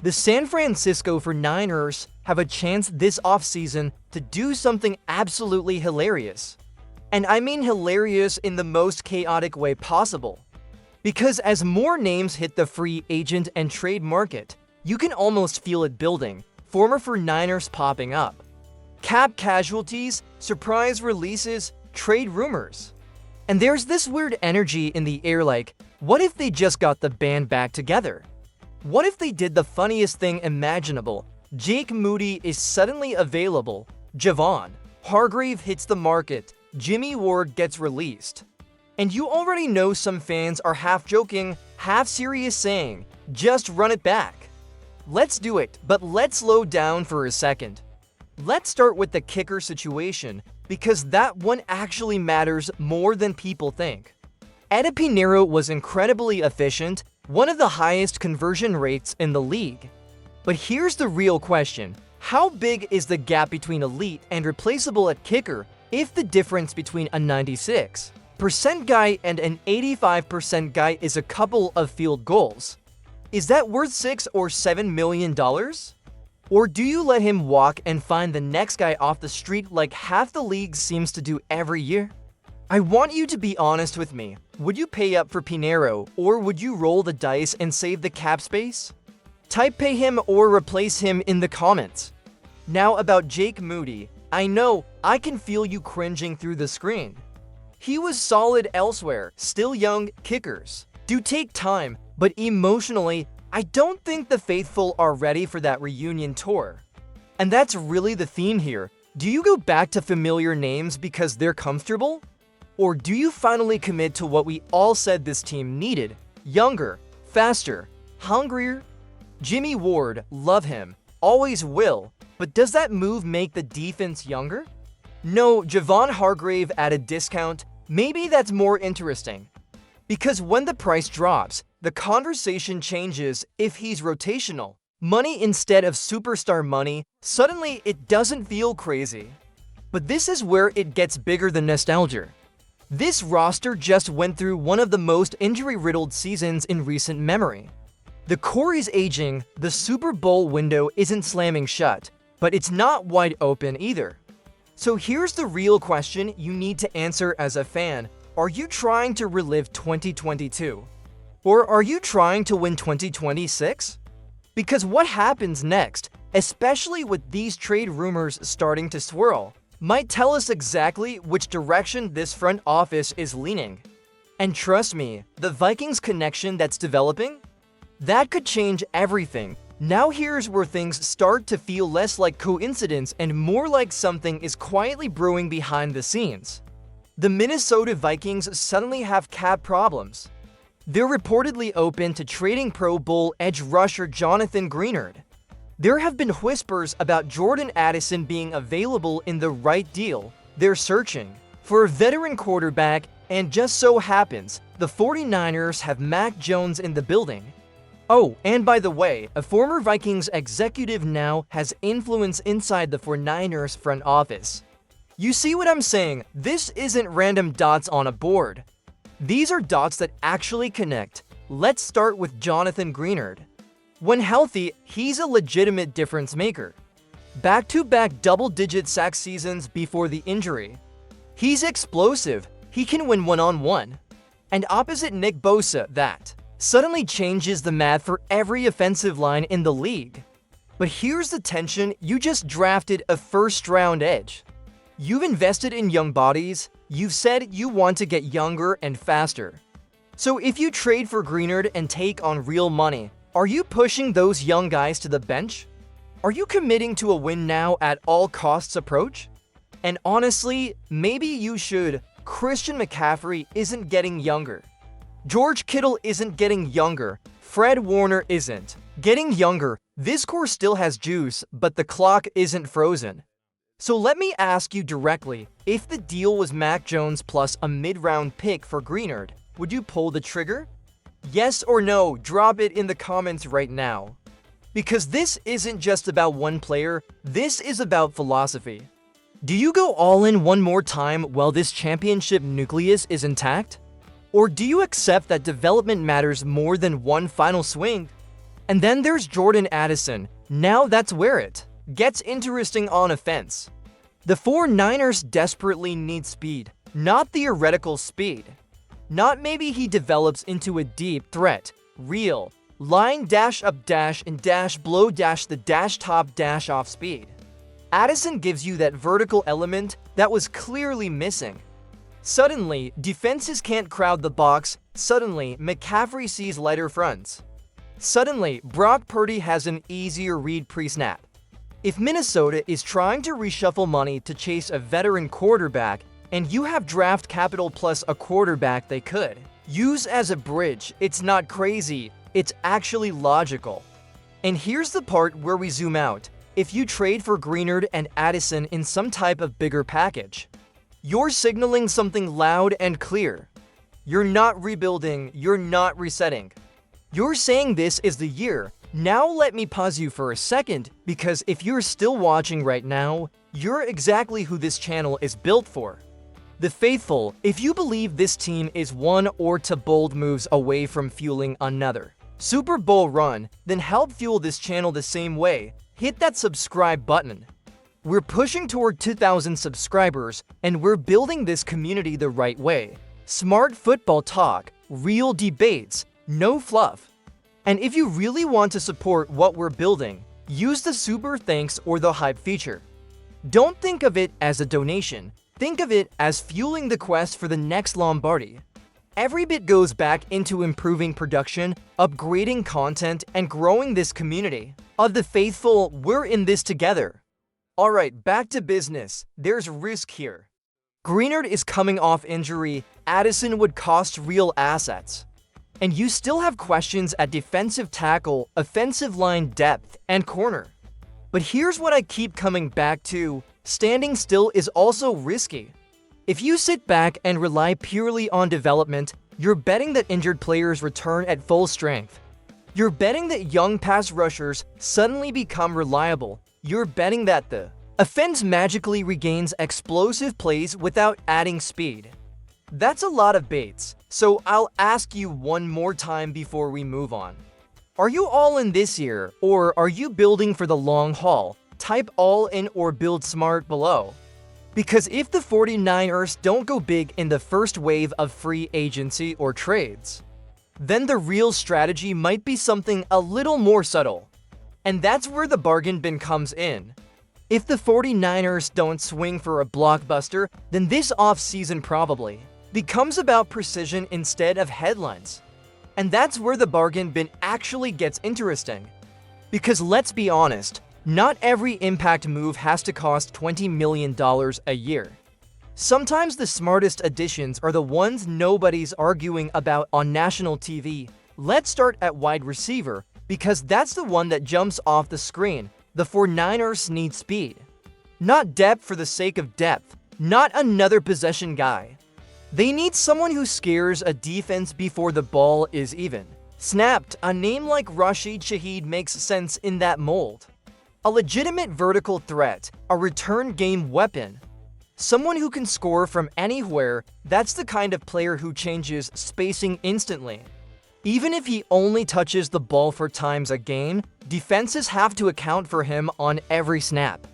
The San Francisco 49ers have a chance this offseason to do something absolutely hilarious. And I mean hilarious in the most chaotic way possible. Because as more names hit the free agent and trade market, you can almost feel it building, former 49ers popping up. Cap casualties, surprise releases, trade rumors. And there's this weird energy in the air like, what if they just got the band back together? What if they did the funniest thing imaginable? Jake Moody is suddenly available, Javon Hargrave hits the market, Jimmy Ward gets released. And you already know some fans are half joking, half serious saying, just run it back. Let's do it, but let's slow down for a second. Let's start with the kicker situation, because that one actually matters more than people think. Eddie Pinheiro was incredibly efficient, one of the highest conversion rates in the league. But here's the real question. How big is the gap between elite and replaceable at kicker if the difference between a 96% guy and an 85% guy is a couple of field goals? Is that worth $6 or $7 million? Or do you let him walk and find the next guy off the street like half the league seems to do every year? I want you to be honest with me. Would you pay up for Pinheiro, or would you roll the dice and save the cap space? Type pay him or replace him in the comments. Now about Jake Moody, I know, I can feel you cringing through the screen. He was solid elsewhere, still young, kickers do take time, but emotionally, I don't think the faithful are ready for that reunion tour. And that's really the theme here. Do you go back to familiar names because they're comfortable? Or do you finally commit to what we all said this team needed? Younger, faster, hungrier? Jimmy Ward, love him, always will, but does that move make the defense younger? No, Javon Hargrave at a discount, maybe that's more interesting. Because when the price drops, the conversation changes if he's rotational. Money instead of superstar money, suddenly it doesn't feel crazy. But this is where it gets bigger than nostalgia. This roster just went through one of the most injury-riddled seasons in recent memory. The core is aging, the Super Bowl window isn't slamming shut, but it's not wide open either. So here's the real question you need to answer as a fan. Are you trying to relive 2022? Or are you trying to win 2026? Because what happens next, especially with these trade rumors starting to swirl, might tell us exactly which direction this front office is leaning. And trust me, the Vikings connection that's developing, that could change everything. Now here's where things start to feel less like coincidence and more like something is quietly brewing behind the scenes. The Minnesota Vikings suddenly have cap problems. They're reportedly open to trading Pro Bowl edge rusher Jonathan Greenard. There have been whispers about Jordan Addison being available in the right deal. They're searching for a veteran quarterback, and just so happens, the 49ers have Mac Jones in the building. Oh, and by the way, a former Vikings executive now has influence inside the 49ers front office. You see what I'm saying? This isn't random dots on a board. These are dots that actually connect. Let's start with Jonathan Greenard. When healthy, he's a legitimate difference maker. Back-to-back double-digit sack seasons before the injury. He's explosive. He can win one-on-one. And opposite Nick Bosa, that suddenly changes the math for every offensive line in the league. But here's the tension: you just drafted a first-round edge. You've invested in young bodies. You've said you want to get younger and faster. So if you trade for Greenard and take on real money, are you pushing those young guys to the bench? Are you committing to a win now at all costs approach? And honestly, maybe you should. Christian McCaffrey isn't getting younger. George Kittle isn't getting younger. Fred Warner isn't getting younger. This core still has juice, but the clock isn't frozen. So let me ask you directly, if the deal was Mac Jones plus a mid-round pick for Greenard, would you pull the trigger? Yes or no? Drop it in the comments right now. Because this isn't just about one player, this is about philosophy. Do you go all in one more time while this championship nucleus is intact? Or do you accept that development matters more than one final swing? And then there's Jordan Addison. Now that's where it gets interesting on offense. The 49ers desperately need speed, not theoretical speed. Not maybe he develops into a deep threat, real, line dash up dash and dash blow dash the dash top dash off speed. Addison gives you that vertical element that was clearly missing. Suddenly, defenses can't crowd the box. Suddenly, McCaffrey sees lighter fronts. Suddenly, Brock Purdy has an easier read pre-snap. If Minnesota is trying to reshuffle money to chase a veteran quarterback, and you have draft capital plus a quarterback they could use as a bridge, it's not crazy, it's actually logical. And here's the part where we zoom out. If you trade for Greenard and Addison in some type of bigger package, you're signaling something loud and clear. You're not rebuilding, you're not resetting. You're saying this is the year. Now let me pause you for a second, because if you're still watching right now, you're exactly who this channel is built for. The faithful, if you believe this team is one or two bold moves away from fueling another Super Bowl run, then help fuel this channel the same way. Hit that subscribe button. We're pushing toward 2,000 subscribers, and we're building this community the right way. Smart football talk, real debates, no fluff. And if you really want to support what we're building, use the super thanks or the hype feature. Don't think of it as a donation. Think of it as fueling the quest for the next Lombardi. Every bit goes back into improving production, upgrading content, and growing this community. Of the faithful, we're in this together. Alright, back to business. There's risk here. Greenard is coming off injury. Addison would cost real assets. And you still have questions at defensive tackle, offensive line depth, and corner. But here's what I keep coming back to. Standing still is also risky. If you sit back and rely purely on development, you're betting that injured players return at full strength. You're betting that young pass rushers suddenly become reliable. You're betting that the offense magically regains explosive plays without adding speed. That's a lot of baits, so I'll ask you one more time before we move on. Are you all in this year, or are you building for the long haul? Type all in or build smart below. Because if the 49ers don't go big in the first wave of free agency or trades, then the real strategy might be something a little more subtle. And that's where the bargain bin comes in. If the 49ers don't swing for a blockbuster, then this offseason probably becomes about precision instead of headlines. And that's where the bargain bin actually gets interesting. Because let's be honest, not every impact move has to cost $20 million a year. Sometimes the smartest additions are the ones nobody's arguing about on national TV. Let's start at wide receiver, because that's the one that jumps off the screen. The 49ers need speed. Not depth for the sake of depth. Not another possession guy. They need someone who scares a defense before the ball is even snapped. A name like Rashid Shaheed makes sense in that mold. A legitimate vertical threat, a return game weapon. Someone who can score from anywhere. That's the kind of player who changes spacing instantly. Even if he only touches the ball 4 times a game, defenses have to account for him on every snap.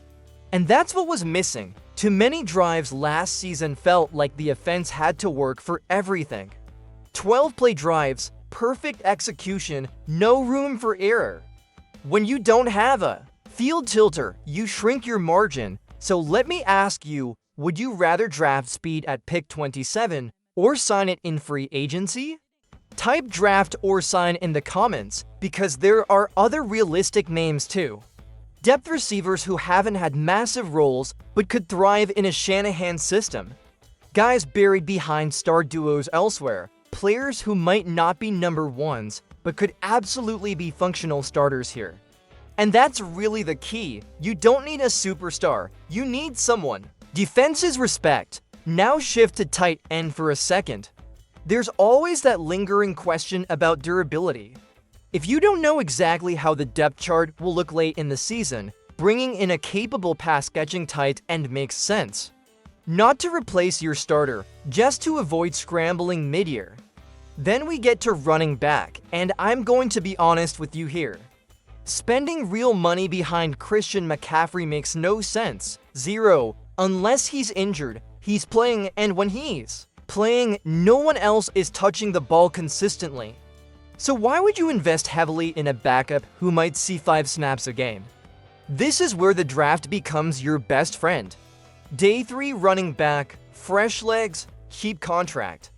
And that's what was missing. Too many drives last season felt like the offense had to work for everything. 12-play drives, perfect execution, no room for error. When you don't have a field tilter, you shrink your margin. So let me ask you, would you rather draft speed at pick 27 or sign it in free agency? Type draft or sign in the comments, because there are other realistic names too. Depth receivers who haven't had massive roles but could thrive in a Shanahan system. Guys buried behind star duos elsewhere. Players who might not be number ones but could absolutely be functional starters here. And that's really the key. You don't need a superstar. You need someone. Defenses respect. Now shift to tight end for a second. There's always that lingering question about durability. If you don't know exactly how the depth chart will look late in the season, bringing in a capable pass-catching tight end makes sense. Not to replace your starter, just to avoid scrambling mid-year. Then we get to running back, and I'm going to be honest with you here. Spending real money behind Christian McCaffrey makes no sense. Zero. Unless he's injured, he's playing, and when he's playing, no one else is touching the ball consistently. So why would you invest heavily in a backup who might see 5 snaps a game? This is where the draft becomes your best friend. Day 3 running back, fresh legs, cheap contract.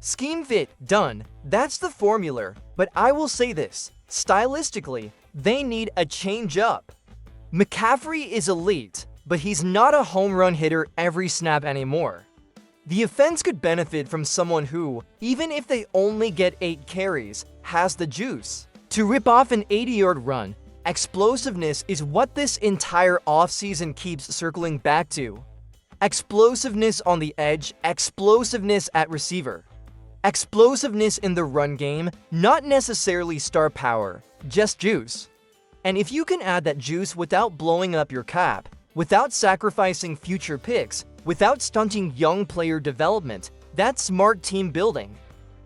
Scheme fit, done. That's the formula. But I will say this, stylistically, they need a change up. McCaffrey is elite, but he's not a home run hitter every snap anymore. The offense could benefit from someone who, even if they only get 8 carries, has the juice to rip off an 80-yard run. Explosiveness is what this entire offseason keeps circling back to. Explosiveness on the edge, explosiveness at receiver. Explosiveness in the run game, not necessarily star power, just juice. And if you can add that juice without blowing up your cap, without sacrificing future picks, without stunting young player development, that's smart team building.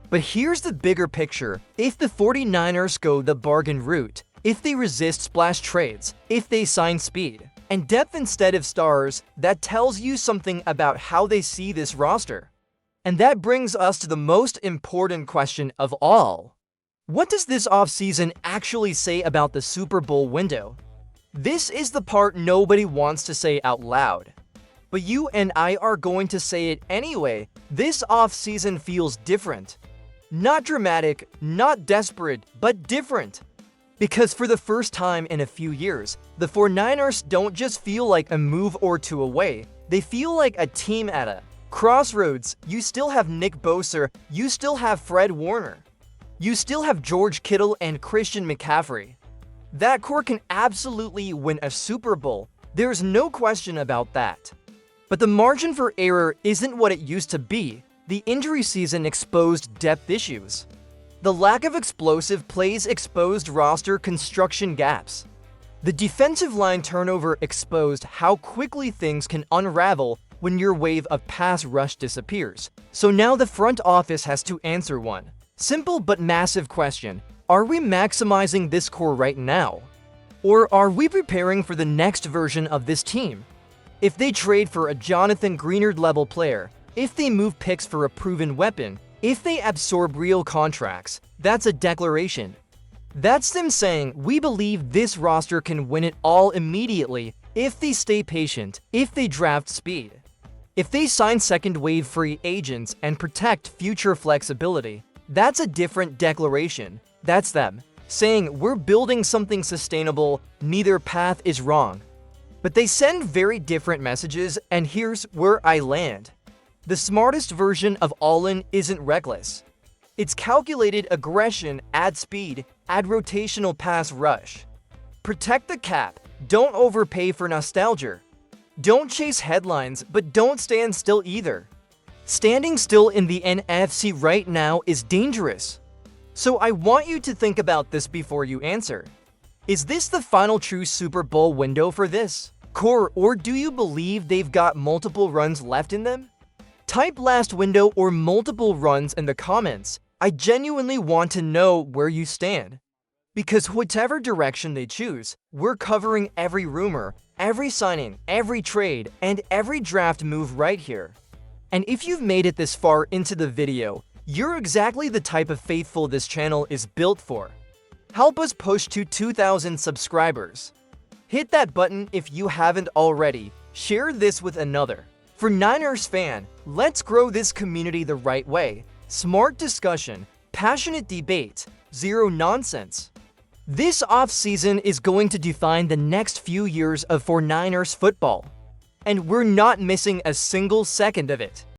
But here's the bigger picture. If the 49ers go the bargain route, if they resist splash trades, if they sign speed and depth instead of stars, that tells you something about how they see this roster. And that brings us to the most important question of all. What does this offseason actually say about the Super Bowl window? This is the part nobody wants to say out loud. But you and I are going to say it anyway. This offseason feels different. Not dramatic, not desperate, but different. Because for the first time in a few years, the 49ers don't just feel like a move or two away, they feel like a team at a crossroads. You still have Nick Bosa, you still have Fred Warner, you still have George Kittle and Christian McCaffrey. That core can absolutely win a Super Bowl, there's no question about that. But the margin for error isn't what it used to be. The injury season exposed depth issues. The lack of explosive plays exposed roster construction gaps. The defensive line turnover exposed how quickly things can unravel when your wave of pass rush disappears. So now the front office has to answer one simple but massive question. Are we maximizing this core right now? Or are we preparing for the next version of this team? If they trade for a Jonathan Greenard-level player, if they move picks for a proven weapon, if they absorb real contracts, that's a declaration. That's them saying, we believe this roster can win it all immediately if they stay patient, if they draft speed. If they sign second-wave free agents and protect future flexibility, that's a different declaration. That's them saying, we're building something sustainable, neither path is wrong. But they send very different messages, and here's where I land. The smartest version of all-in isn't reckless. It's calculated aggression, add speed, add rotational pass rush. Protect the cap, don't overpay for nostalgia. Don't chase headlines, but don't stand still either. Standing still in the NFC right now is dangerous. So I want you to think about this before you answer. Is this the final true Super Bowl window for this core, or do you believe they've got multiple runs left in them? Type last window or multiple runs in the comments. I genuinely want to know where you stand. Because whatever direction they choose, we're covering every rumor, every signing, every trade, and every draft move right here. And if you've made it this far into the video, you're exactly the type of faithful this channel is built for. Help us push to 2,000 subscribers. Hit that button if you haven't already. Share this with another. For Niners fan, let's grow this community the right way. Smart discussion, passionate debate, zero nonsense. This offseason is going to define the next few years of 49ers football. And we're not missing a single second of it.